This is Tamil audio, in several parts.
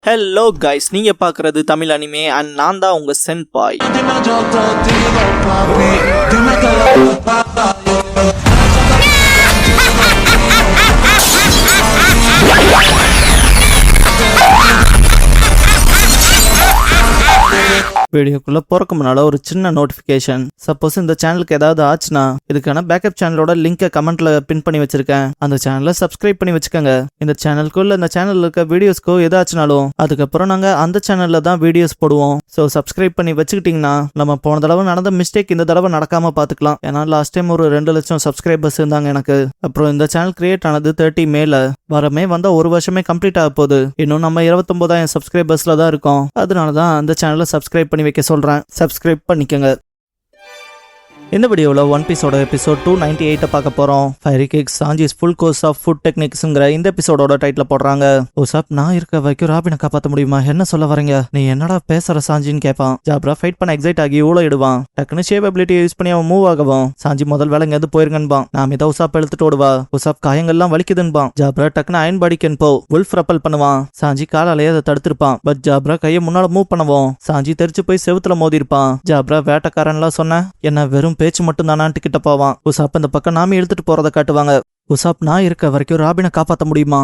ஹலோ கைஸ், நீங்க பாக்குறது தமிழ் அனிமே அண்ட் நான் தான் உங்க சென்பாய். வீடியோக்குள்ள போறக்கு முன்னால ஒரு சின்ன நோட்டிபிகேஷன். சப்போஸ் இந்த சேனலுக்கு ஏதாவது ஆச்சுன்னா இதுக்கான பேக்கப் சேனலோட லிங்கை கமெண்ட்ல பின் பண்ணி வச்சிருக்கேன். அந்த சேனலை சப்ஸ்கிரைப் பண்ணி வச்சுக்கோங்க. இந்த சேனலுக்குள்ள இந்த சேனல்ல இருக்க வீடியோஸ்க்கோ ஏதாச்சுனாலும் அதுக்கப்புறம் நாங்க அந்த சேனல்ல தான் வீடியோஸ் போடுவோம். ஸோ சப்ஸ்கிரைப் பண்ணி வச்சுக்கிட்டீங்கன்னா நம்ம போன தடவை நடந்த மிஸ்டேக் இந்த தடவை நடக்காம பாத்துக்கலாம். ஏன்னா லாஸ்ட் டைம் ஒரு 2 லட்சம் சப்ஸ்கிரைபர்ஸ் இருந்தாங்க எனக்கு. அப்புறம் இந்த சேனல் கிரியேட் ஆனது 30 மேல வரமே வந்தா 1 வருஷமே கம்ப்ளீட் ஆக போகுது. இன்னும் நம்ம 29,000 சப்ஸ்கிரைபர்ஸ்ல தான் இருக்கோம். அதனாலதான் அந்த சேனலை சப்ஸ்கிரைப் பண்ணி வைக்க சொல்றேன். சப்ஸ்கிரைப் பண்ணிக்கங்க. இந்த வீடியோவில் ஒன் பீஸோட எபிசோட் 298 பார்க்க போறோம். Fiery cook Sanji's full course of food டெக்னிக்ஸ்ங்கிற இந்த எபிசோடோட டைட்டில் போடுறாங்க. ஓசாப், நான் இருக்க வரைக்கும் ராபினை காப்பாற்ற முடியுமா? என்ன சொல்ல வரீங்க? நீ என்னடா பேசுற சாஞ்சின்னு கேட்பான். ஜாப்ரா ஃபைட் பண்ண எக்ஸைட் ஆகி ஊழ இடுவான். டக்குன்னு ஷேப் அபிலிட்டியை யூஸ் பண்ணி அவன் மூவ் ஆகவும் சாஞ்சி முதல் வேலை இங்கேருந்து போயிருங்கன்பான். நாம இதை உசாப் எழுத்துட்டு ஓடுவா. உசாப் காயங்கள்லாம் வலிக்குதுன்பான். ஜாப்ரா டக்குன்னு அயன் பாடிக்கன் போ வுல்ஃப் ரப்பல் பண்ணுவான். சாஞ்சி காலாலேயே அதை தடுத்திருப்பான். பட் ஜாப்ரா கையை முன்னால மூவ் பண்ணவும் சாஞ்சி தெரிச்சு போய் செவுத்துல மோதி இருப்பான். ஜாப்ரா வேட்டக்காரன்லாம் சொன்ன என்ன வெறும் பேச்சு மட்டும் தானான்ட்டு கிட்ட போவான். உசாப் இந்த பக்கம் நாம இழுத்துட்டு போறதை காட்டுவாங்க. உசாப், நான் இருக்க வரைக்கும் ராபினை காப்பாற்ற முடியுமா?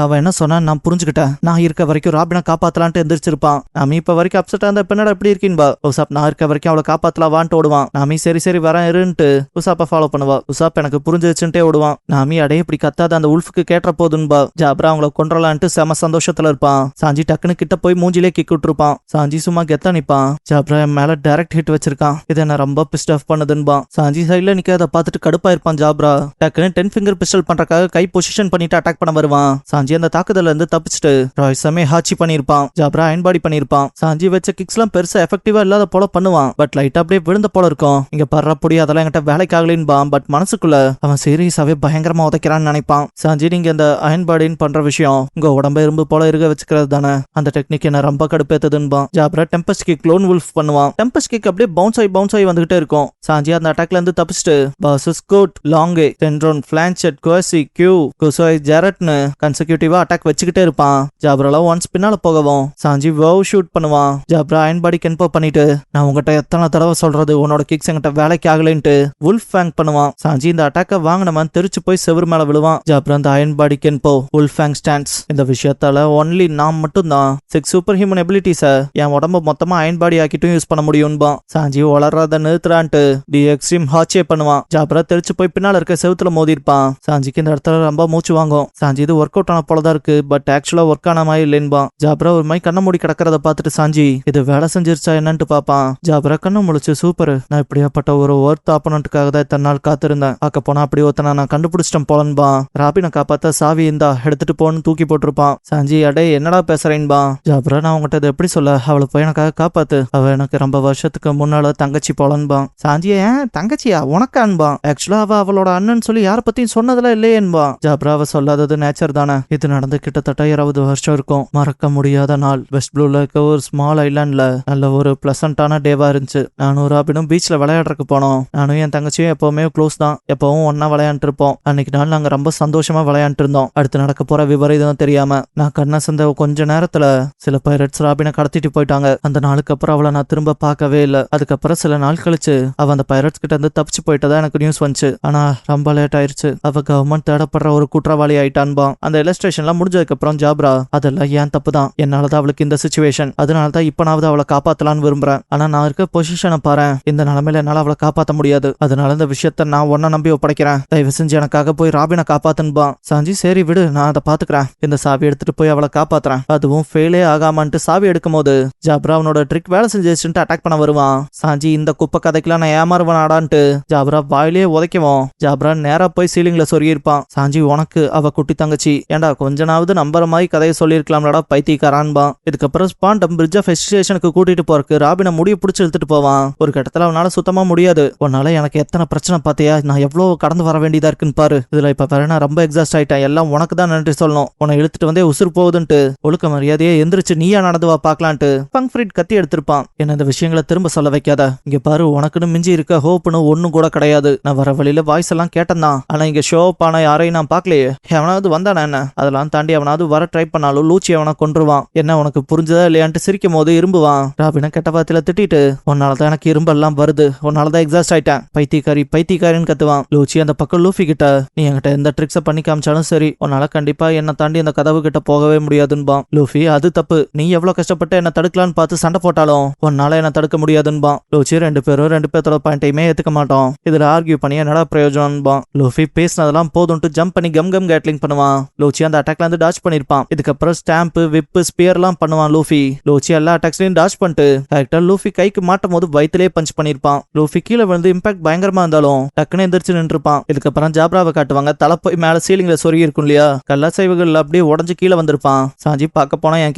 அவன் என்ன சொன்னா நான் புரிஞ்சுக்கிட்டேன். நான் இருக்க வரைக்கும் ராபினை காப்பாத்தலான்ட்டு எந்திரிச்சிருப்பான். நாம இப்ப வரைக்கும் அப்செட்டா இருந்தா பின்னாடி எப்படி இருக்கீன்பா. உசாப், நான் இருக்க வரைக்கும் அவளை காப்பாத்தலாம் வான்ட்டு ஓடுவான். நாமி சரி சரி வரேன் இருன்ட்டு உசாப்பை ஃபாலோ பண்ணுவா. உசாப் எனக்கு புரிஞ்சிச்சுட்டே ஓடுவான். நாமி அடைய இப்படி கத்தாத அந்த உல்ஃபுக்கு கேட்ட போதுன்பா. ஜாப்ரா அவங்கள கொன்றலான்ட்டு செம சந்தோஷத்துல இருப்பான். சாஞ்சி டக்குன்னு கிட்ட போய் மூஞ்சிலே கிக் விட்டுருப்பான். சாஞ்சி சும்மா கெத்தா நிப்பான். ஜாப்ரா என் மேல டைரக்ட் ஹிட் வச்சிருக்கான். இதை என்ன ரொம்ப பிஸ்ட் ஆஃப் பண்ணுதுன்பான். சாஞ்சி சைட்ல நிக்க அதை பார்த்துட்டு கடுப்பா இருப்பான். ஜாப்ரா டக்குன்னு 10 ஃபிங்கர் பண்றதுக்காக கை பொசிஷன் பண்ணிட்டு அட்டாக் பண்ண வருவான். சாஞ்சி அந்த தாக்குதல்ல இருந்து தப்பிச்சுட்டு ராய்ஸமே ஹாச்சி பண்ணிருப்பான். ஜாப்ரா அயன் பாடி பண்ணிருப்பான். சாஞ்சி வச்ச கிக்ஸ் எல்லாம் பெருசா எஃபெக்டிவா இல்லாத போல பண்ணுவான். பட் லைட்டா அப்படியே விழுந்த போல இருக்கும். இங்க பர்ற பொடி அதெல்லாம் என்கிட்ட வேலைக்காகலின்பான். பட் மனசுக்குள்ள அவன் சீரியஸாவே பயங்கரமா உதைக்கிறான்னு நினைப்பான். சாஞ்சி, நீங்க அந்த அயன் பாடின்னு பண்ற விஷயம் உங்க உடம்ப இரும்பு போல இருக்க வச்சுக்கிறது தானே, அந்த டெக்னிக் என்ன ரொம்ப கடுப்பேத்ததுன்பான். Jabra Tempest Kick Lone Wolf பண்ணுவான். டெம்பஸ்ட் கிக் அப்படியே பவுன்ஸ் ஆகி வந்துகிட்டே இருக்கும். சாஞ்சி அந்த அட்டாக்ல இருந்து தப்பிச்சுட்டு பாசஸ் கோட் லாங்கே டென்ட்ரோன் பிளான்செட் கோசி கியூ குசோய் ஜெரட்னு கன்செக்யூட்டிவா அட்டாக் வச்சுக்கிட்டே இருப்பான். ஜாப்ரால ஒன்ஸ் பின்னால போகவும் சாஞ்சி வவ் ஷூட் பண்ணுவான். ஜாப்ரா அயன் பாடி கென்போ பண்ணிட்டு நான் உங்ககிட்ட எத்தனை தடவை சொல்றது உன்னோட கிக்ஸ் என்கிட்ட வேலைக்கு ஆகலைன்ட்டு வுல்ஃப் ஃபேங் பண்ணுவான். சாஞ்சி இந்த அட்டாக்க வாங்கினவன் தெரிச்சு போய் செவுரு மேல விழுவான். ஜாப்ரா அந்த iron body கென்போ wolf FAANG stands. இந்த விஷயத்தால ஒன்லி நான் மட்டும் தான் 6 சூப்பர் ஹியூமன் எபிலிட்டிஸ என் உடம்ப மொத்தமா அயன் பாடி ஆக்கிட்டும் யூஸ் பண்ண முடியும்பான். சாஞ்சி வளர்றத நிறுத்துறான்ட்டு தி எக்ஸ்ட்ரீம் ஹாச்சே பண்ணுவான். ஜாப்ரா தெரிச்சு போய் பின்னால இருக்க செவுத்துல மோதி இருப்பான். சாஞ்சிக்கு இந்த இடத்துல ரொம்ப மூச்சு வாங்கும். சாஞ்சி இது ஒர்க் அவுட் ஆன போலதான் இருக்கு, பட் ஆக்சுவலா ஒர்க் ஆன மாதிரி இல்லைன்பான். ஜாப்ரா ஒரு மாதிரி கண்ண மூடி கிடக்கிறத பார்த்துட்டு சாஞ்சி இது வேலை செஞ்சிருச்சா என்னன்ட்டு பாப்பான். ஜாப்ரா கண்ணு முழிச்சு சூப்பர், நான் இப்படியாப்பட்ட ஒரு ஒர்த் ஆப்பனண்ட்டுக்காக தான் இத்தனை நாள் காத்திருந்தேன். பார்க்க போனா அப்படி ஒருத்தனை நான் கண்டுபிடிச்சிட்டேன் போலன்பான். ராபினை காப்பாத்த சாவி இந்தா எடுத்துட்டு போன்னு தூக்கி போட்டிருப்பான். சாஞ்சி அடே என்னடா பேசுறேன்பான். ஜாப்ரா நான் உங்ககிட்ட இதை எப்படி சொல்ல, அவளை போய் எனக்காக காப்பாத்து, அவ எனக்கு ரொம்ப வருஷத்துக்கு முன்னால தங்கச்சி போலன்பான். சாஞ்சி ஏன் தங்கச்சியா உனக்கான்பான். ஆக்சுவலா அவ அவளோட அண்ணன் சொல்லி யார பத்தியும் சொன்னதுல இல்லையேன்பான். ஜாப்ரா அவ சொல்லாதது நேச்சர் தானே. இது நடந்து கிட்டத்தட்ட 20 வருஷம் இருக்கும். மறக்க முடியாத நாள். வெஸ்ட் ப்ளூல இருக்க ஒரு ஸ்மால் ஐலாண்ட்ல நல்ல ஒரு பிளசண்டான டேவா இருந்துச்சு. நானும் ராபினும் பீச்ல விளையாடுறதுக்கு போனோம். நானும் என் தங்கச்சியும் எப்பவுமே க்ளோஸ் தான். எப்பவும் ஒன்னா விளையாண்டு இருப்போம். அன்னைக்கு நாள் நாங்க ரொம்ப சந்தோஷமா விளையாண்டு இருந்தோம். அடுத்து நடக்க போற விவரம் இதுவும் தெரியாம நான் கண்ண சந்த கொஞ்ச நேரத்துல சில பைரட்ஸ் ராபினை கடத்திட்டு போயிட்டாங்க. அந்த நாளுக்கு அப்புறம் அவளை நான் திரும்ப பார்க்கவே இல்லை. அதுக்கப்புறம் சில நாள் கழிச்சு அவ அந்த பைரட்ஸ் கிட்ட இருந்து தப்பிச்சு போயிட்டதா எனக்கு நியூஸ் வந்துச்சு. ஆனா ரொம்ப லேட் ஆயிருச்சு. அவ கவர்மெண்ட் தேடப்படுற ஒரு குற்றவாளி ஆயிட்டான்பா. அந்த இல்லஸ்ட்ரேஷன்லாம் முடிஞ்சதுக்கு அப்புறம் ஜாப்ரா அதெல்லாம் ஏன் தப்பு தான், என்னாலதான் அவளுக்கு இந்த சிச்சுவேஷன், அதனாலதான் இப்பனாவது அவளை காப்பாத்தலான்னு விரும்புறேன். ஆனா நான் இருக்க பொசிஷனை பாரு, இந்த நிலைமையில என்னால அவளை காப்பாற்ற முடியாது. அதனால இந்த விஷயத்த நான் ஒன்ன நம்பி ஒப்படைக்கிறேன். தயவு செஞ்சு எனக்காக போய் ராபினை காப்பாத்துன்பான். சாஞ்சி சரி விடு, நான் அதை பாத்துக்கிறேன். இந்த சாவி எடுத்துட்டு போய் அவளை காப்பாத்துறேன். அதுவும் ஃபெயிலே ஆகாமன்ட்டு சாவி எடுக்கும் போது ஜாப்ரா அவனோட ட்ரிக் வேலை செஞ்சிச்சுட்டு அட்டாக் பண்ண வருவான். சாஞ்சி இந்த குப்பை கதைக்கெல்லாம் நான் ஏமாறுவன் ஆடான்ட்டு ஜாப்ரா வாயிலே உதைக்கவும் ஜாப்ரா நேரா போய் சீலிங்ல சொருகிருப்பான். சாஞ்சி உனக்கு அவ குட்டி தங்கச்சி, ஏண்டா கொஞ்சனாவது நம்புற மாதிரி கதையை சொல்லிருக்கலாம்லடா பைத்தியக்காரான்பான். இதுக்கப்புறம் ஸ்பாண்டம் பிரிட்ஜ் ஆஃப் எஸ்டேஷனுக்கு கூட்டிட்டு போறக்கு ராபினை முடிய பிடிச்சி இழுத்துட்டு போவான். ஒரு கட்டத்துல அவனால சுத்தமா முடியாது. உன்னால எனக்கு எத்தனை பிரச்சனை பாத்தியா, நான் எவ்வளவு கடந்து வர வேண்டியதா இருக்குன்னு பாரு. இதுல இப்ப வேற நான் ரொம்ப எக்ஸாஸ்ட் ஆயிட்டேன். எல்லாம் உனக்கு தான் நன்றி சொல்லணும். உன்னை இழுத்துட்டு வந்தே உசுறு போகுதுன்ட்டு ஒழுக்க மரியாதையே எந்திரிச்சு நீயா நடந்து வா பாக்கலான்ட்டு ஃபங் ஃப்ரீட் கத்தி எடுத்திருப்பான். என்ன இந்த விஷயங்களை திரும்ப சொல்ல வைக்காத. இங்க பாரு, உனக்குன்னு மிஞ்சி இருக்க ஹோப்னு ஒன்னும் கூட கிடையாது. நான் வர வழியில வாய்ஸ் எல்லாம் கேட்டேன் தான். ஆனா இங்க ஷோ ஷோ ஆன யாரையும் நான் பார்க்கலையே, எவனாவது வந்தானே என்ன, அதெல்லாம் தாண்டி அவனாவது வர ட்ரை பண்ணாலும் லூச்சி அவனை கொன்றுவான், என்ன உனக்கு புரிஞ்சதா இல்லையான்ட்டு சிரிக்கும் போது இரும்புவான். ராபினை கெட்ட வார்த்தையில திட்டிட்டு, உன்னாலதான் எனக்கு இரும்பெல்லாம் வருது, உன்னாலதான் எக்ஸாஸ்ட் ஆயிட்டேன், பைத்தியக்காரின்னு கத்துவான். லூச்சி அந்த பக்கம் லூஃபி கிட்ட, நீ என்கிட்ட எந்த ட்ரிக்ஸை பண்ணி காமிச்சாலும் சரி, உன்னால கண்டிப்பா என்ன தாண்டி அந்த கதவு கிட்ட போகவே முடியாதுன்பான். லூஃபி, அது தப்பு, நீ எவ்வளவு கஷ்டப்பட்டு என்ன தடுக்கலான்னு பார்த்து சண்டை போட்டாலும் உன்னால என்ன தடுக்க முடியாதுன்பான். லூச்சி, ரெண்டு பேர்த்தோட பாயிண்டையுமே ஏத்துக்க மாட்டோம், இதுல ஆர்கியூ பண்ணி என்னடா பிரயோஜனம்பான். லூஃபி பேசினதெல்லாம் போதும்ட்டு ஜம்ப் பண்ணி கம் கேட்லிங் பண்ணுவான். லூச்சி அந்த அட்டாக்ல இருந்து டாச் பண்ணிருப்பான். இதுக்கப்புறம் ஸ்டாம்ப் விப்பு ஸ்பியர்லாம் பண்ணுவான் லூஃபி. லூச்சி எல்லா அட்டாக்ஸ்லயும் டாச் பண்ணிட்டு கரெக்டா லூஃபி கைக்கு மாட்டும் போது வயிற்றுலேயே பஞ்ச் பண்ணிருப்பான். லூஃபி கீழே விழுந்து இம்பாக்ட் பயங்கரமா இருந்தாலும் டக்குன்னு எந்திரிச்சு நின்றுப்பான். இதுக்கப்புறம் ஜாப்ராவை காட்டுவாங்க. தலை போய் மேல சீலிங்ல சொருகி இருக்கும் இல்லையா, கல்லாசைவுகள் அப்படியே உடஞ்சு கீழே வந்திருப்பான். சாஞ்சி பார்க்க போனா என்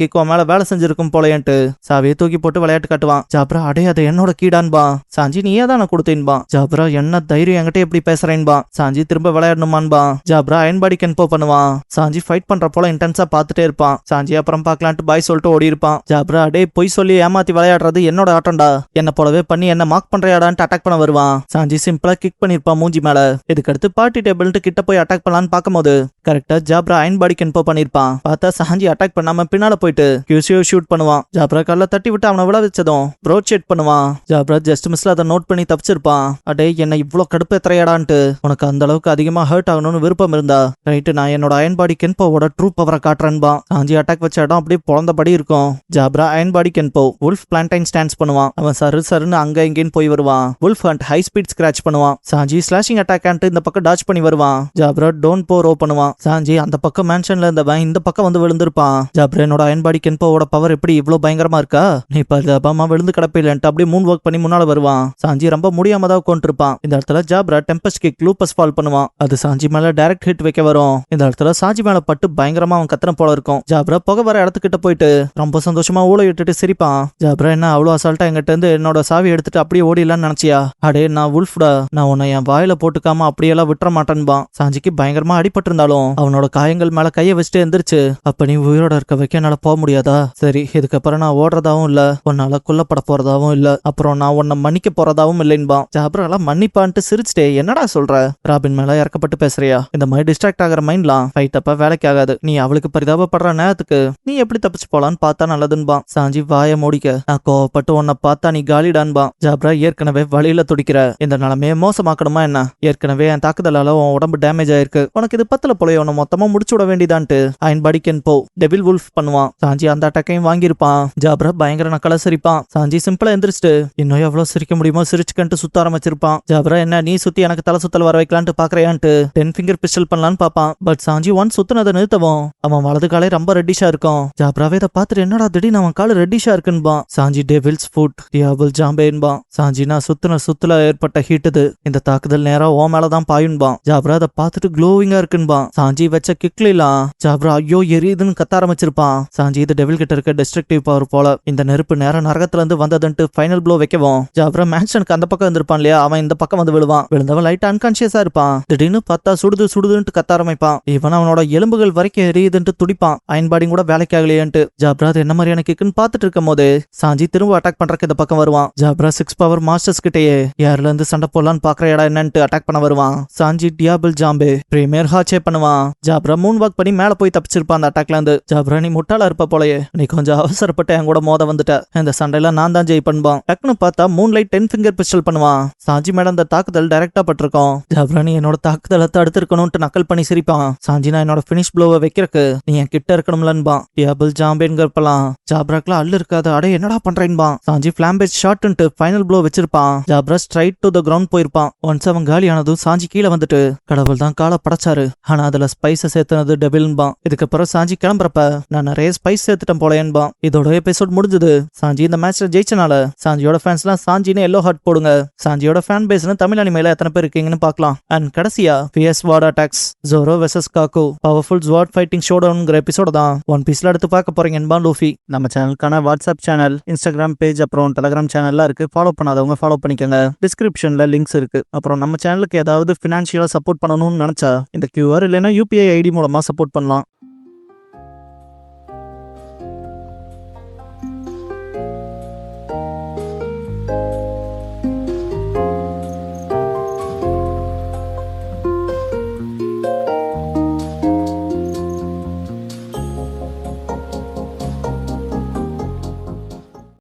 கிக்கோ மேல வேலை செஞ்சிருக்கும் போலன்ட்டு சாவியை தூக்கி போட்டு விளையாட்டு காட்டுவான். ஜாப்ரா, அடே அதை என்னோட கீடான்பா. சாஞ்சி, நீயே தான் நான் கொடுத்தேன்பா. ஜாப்ரா, என்ன தைரியம் என்கிட்ட எப்படி பேசுறேன்பா. சாஞ்சி திரும்ப விளையாடணுமான்பா. ஜாப்ரா அயன்பாடி கென்போ பண்ணுவான். சாஞ்சி ஃபைட் பண்ற போல இன்டென்ஸா பார்த்துட்டே இருப்பான். சாஞ்சி அப்புறம் பார்க்கலான்ட்டு பாய் சொல்லிட்டு ஓடி இருப்பான். ஜாப்ரா, அடே பொய் சொல்லி ஏமாத்தி விளையாடுறது என்னோட ஆட்டம்டா, என்ன போலவே பண்ணி என்ன மார்க் பண்றியாடான்ட்டு அட்டாக் பண்ண வருவான். சாஞ்சி சிம்பிளா கிக் பண்ணிருப்பான் மூஞ்சி மேல. இதுக்கடுத்து பார்ட்டி டேபிள்ட்டு கிட்ட போய் அட்டாக் பண்ணலான்னு பார்க்கும்போது கரெக்டா ஜாப்ரா அயன்பாடி கென்போ பண்ணிருப்பான். பார்த்தா சாஞ்சி அட்டாக் பண்ணாம பின்னால போயிட்டு கியூசியோ ஷூட் பண்ணுவான். ஜாப்ரா கல்ல தட்டி விட்டு அவனை விழ வச்சதும் ப்ரோட் ஷேட் பண்ணுவான். ஜாப்ரா ஜஸ்ட் மிஸ்ல அதை நோட் பண்ணி தப்பிச்சிருப்பான். அடே, என்ன இவ்வளவு கடுப்பு எத்திரையாடான்ட்டு, உனக்கு அந்த அளவுக்கு அதிகமா ஹர்ட் ஆகணும்னு விருப்பம் இருந்தா ரைட்டு, நான் என்னோட அயன்பாடி கென்போவோட ட்ரூ பவரை காட்டுறேன்பா. சாஞ்சி அட்டாக் வச்ச இடம் அப்படியே பொழந்தபடி இருக்கும். ஜாப்ரா அயன்பாடி கென்போ வுல்ஃப் பிளான்டைன் ஸ்டான்ஸ் பண்ணுவான். அவன் சருன்னு அங்க இங்கேன்னு போய் வருவான். Wolf hunt high speed scratch பண்ணுவான். சாஞ்சி ஸ்லாஷிங் அட்டாக் இந்த பக்கம் டாச் பண்ணி வருவான். ஜாப்ரா டோன் போ ரோ பண்ணுவான். சாஞ்சி அந்த பக்கம் மேன்ஷன்ல இருந்தவன் இந்த பக்கம் வந்து விழுந்திருப்பான். ஜாப்ரா, என்னோட அயன்பாடி கென்போவோட பவர் எப்படி இவ்வளவு பயங்கரமா இருக்கா, நீ பரிதாபமா விழுந்து கிடப்பில்லைன்ட்டு அப்படியே மூன் ஒர்க் பண்ணி முன்னால வருவான். சாஞ்சி ரொம்ப முடியாம தான் கொண்டிருப்பான். இந்த இடத்துல Jabra Tempest kick lupus fall பண்ணுவான். அது சாஞ்சி மேல டைரக்ட் ஹிட் வைக்க வரும். இந்த இடத்துல சாஞ்சி மேல பட்டு பயங்கரமா அவன் கத்திரம் போல இருக்கும். ஜாப்ரா புகை வர இடத்துக்கிட்ட போயிட்டு ரொம்ப சந்தோஷமா ஊழ விட்டுட்டு சிரிப்பான். ஜாப்ரா, என்ன அவ்வளவு அசால்ட்டா என்கிட்ட இருந்து என்னோட சாவி எடுத்துட்டு அப்படியே ஓடிடலான்னு நினைச்சியா? அடே, நான் வுல்ஃப்டா, நான் உன்னை என் வாயில போட்டுக்காம அப்படியெல்லாம் விட்டுற மாட்டேன்பான். சாஞ்சிக்கு பயங்கரமா அடிபட்டு இருந்தாலும் அவனோட காயங்கள் மேல கைய வச்சுட்டு எந்திரிச்சு, அப்ப நீ உயிரோட இருக்க வைக்க என்னால போக முடியாதா? சரி, இதுக்கப்புறம் நான் ஓடுறதாவும் இல்ல, உன்னால கொல்லப்பட போறதாவும் இல்ல, அப்புறம் நான் உன்னை மன்னிக்க போறதாவும் இல்லைன்பான். ஜாப்ராலாம் மன்னிப்பான்ட்டு சிரிச்சுட்டே, என்னடா சொல்ற, ராபின் மேல இறக்கப்பட்டு பேசுறியா? இந்த மாதிரி டிஸ்ட்ராக்ட் ஆகிற மைண்ட்லாம் ஃபைட் அப்ப வேலைக்கு ஆகாது. நீ அவளுக்கு பரிதாபப்படுற நேரத்துக்கு நீ எப்படி தப்பிச்சு போலான்னு பார்த்தா நல்லதுன்பான். சாஞ்சி வாய மூடிக்க, நான் கோவப்பட்டு உன்னை பார்த்தா நீ காலிடான்பான். ஜாப்ரா, ஏற்கனவே வழியில துடிக்கிற, இந்த நிலைமையை மோசமாக்கணுமா என்ன? ஏற்கனவே என் தாக்குதலால உன் உடம்பு டேமேஜ் ஆயிருக்கு, உனக்கு இது பத்தல போல, உன்னை மொத்தமா முடிச்சு விட வேண்டியதான்ட்டு அயன்பாடி கென்போ டெவில் வுல்ஃப் பண்ணுவான். சாஞ்சி அந்த அட்டாக்கையும் வாங்கியிருப்பான். ஜாப்ரா பயங்கர நக்கலா சிரிப்பான். சாஞ்சி சிம்பிளா எந்திரிச்சிட்டு இன்னும் எவ்வளவு சிரிக்க முடியுமோ சிரிச்சுக்கன்ட்டு சுத்த ஆரம்பிச்சிருப்பான். ஜாப்ரா, என்ன நீ சுத்தி எனக்கு தலை சுத்தல் வர வைக்கலான்ட்டு பாக்குறியான்ட்டு 10 ஃபிங்கர் பிஸ்டல் பண்ணலான்னு பாப்பான். பட் சாஞ்சி ஒன் சுத்தினதை நிறுத்தவும் அவன் வலது காலே ரொம்ப ரெட்டிஷா இருக்கும். ஜாப்ராவே இதை பார்த்துட்டு என்னடா திடீர்னு அவன் காலு ரெட்டிஷா இருக்குன்பான். சாஞ்சி டெவில்ஸ் ஃபுட் டியாபிள் ஜாம்பேன்பான். சாஞ்சி, நான் சுத்துல ஏற்பட்ட ஹீட் இது, இந்த தாக்குதல் நேரா ஓ மேலதான் பாயுன்பான். ஜாப்ரா அதை பார்த்துட்டு க்ளோவிங்கா இருக்குன்பான். சாஞ்சி வச்ச கிக்லாம் ஜாப்ரா ஐயோ எரியுதுன்னு கத்த ஆரம்பிச்சிருப்பான். சாஞ்சி இது டெவில் கிட்ட இருக்க டெஸ்ட்ரக்டிவ் பவர் போல, இந்த நெருப்பு நேரம் நரகத்துல இருந்து வந்ததுன்ட்டு ஃபைனல் ப்ளோ வைக்கவும் ஜாப்ரா மேன்ஷனுக்கு அந்த பக்கம் இருந்திருப்பான் இல்லையா, அவன் இந்த பக்கம் வந்து விழுவான். விழுந்தவன் லைட்டா அன்கான்சியஸா இருப்பான். திடீர்னு பார்த்தா சுடுதுன்ட்டு கத்த ஆரம்பிப்பான். இவன் அவனோட எலும்புகள் வரைக்கும் எரியுதுன்ட்டு துடிப்பான். அயன்பாடி கூட வேலைக்கு ஆகலையன்ட்டு. ஜாப்ரா அது என்ன மாதிரியான கிக்குன்னு பார்த்துட்டு இருக்கும் போது சாஞ்சி திரும்ப அட்டாக் பண்றதுக்கு இந்த பக்கம் வருவான். ஜாப்ரா 6 பவர் மாஸ்டர்ஸ் கிட்டேயே யாருல இருந்து சண்டை போடலான்னு பாக்குற இடம் என்னன்ட்டு அட்டாக் பண்ண வருவான். சாஞ்சி டியாபிள் ஜாம்பே பிரீமியர் ஹாச்சே பண்ணுவான். ஜாப்ரா மூன் வாக் பண்ணி மேல போய் தப்பிச்சிருப்பான் அந்த அட்டாக்ல இருந்து. ஜாப்ரா, நீ முட்டாளா இருப்ப போலயே, நீ கொஞ்சம் அவசரப்பட்டு என் கூட மோத வந்துட்ட, இந்த சண்டையில நான் தான் ஜெய் பண்ணுவான். டக்குன்னு பார்த்தா மூன் லைட் 10 ஃபிங்கர் பிஸ்டல் பண்ணுவான். சாஞ்சி மேல அந்த தாக்குதல் டைரக்டா பட்டிருக்கோம். ஜாப்ரா, நீ என்னோட தாக்குதலை தடுத்திருக்கணும்ட்டு நக்கல் பண்ணி சிரிப்பான். சாஞ்சி, நான் என்னோட பினிஷ் ப்ளோவை வைக்கிறக்கு நீ என் கிட்ட இருக்கணும்லன்பான். டியாபிள் ஜாம்பேன்கிறப்பலாம் ஜாப்ராக்குலாம் அல்லு இருக்காது. அடே என்னடா பண்றேன்பான். சாஞ்சி பிளாம்பேஜ் ஷாட்ன்ட்டு ஃபைனல் ப்ளோ வச்சிருப்பான். Jabra straight to the ground போயிருப்பான். ஒன்ஸ் அவன் காலியானதும் சாஞ்சி கீழே வந்துட்டு, கடவுள் தான் காலை படைச்சாரு, ஆனா அதுல ஸ்பைஸை சேர்த்துனது டெவில்பான். இதுக்கப்புறம் சாஞ்சி கிளம்புறப்ப, நான் நிறைய ஸ்பைஸ் சேர்த்துட்டேன் போலேன்பான். இதோட எபிசோட் முடிஞ்சது. சாஞ்சி இந்த மேட்ச்ல ஜெயிச்சனால சாஞ்சியோட ஃபேன்ஸ்லாம் சாஞ்சின்னு எல்லோ ஹார்ட் போடுங்க. சாஞ்சியோட ஃபேன் பேஸ்னு தமிழ் அனிமேல எத்தனை பேர் இருக்கீங்கன்னு பார்க்கலாம். அண்ட் கடைசியா fierce sword attacks Zoro versus Kaku powerful sword fighting ஷோடவுன்ங்கிற எபிசோட தான் ஒன் பீஸ்ல எடுத்து பார்க்க போறீங்கன்பா லூஃபி. நம்ம சேனலுக்கான வாட்ஸ்அப் சேனல், இன்ஸ்டாகிராம் பேஜ், அப்புறம் டெலிகிராம் சேனல்லாம் இருக்கு. ஃபாலோ பண்ணாதவங்க ஃபாலோ பண்ணிக்கோங்க. டிஸ்கிரிப்ஷன்ல லிங்க்ஸ் இருக்கு. அப்புறம் நம்ம சேனலுக்கு ஏதாவது ஃபினான்ஷியலா சப்போர்ட் பண்ணணும்னு நினைச்சா இந்த QR இல்லைன்னா UPI ஐடி மூலமா சப்போர்ட் பண்ணலாம்.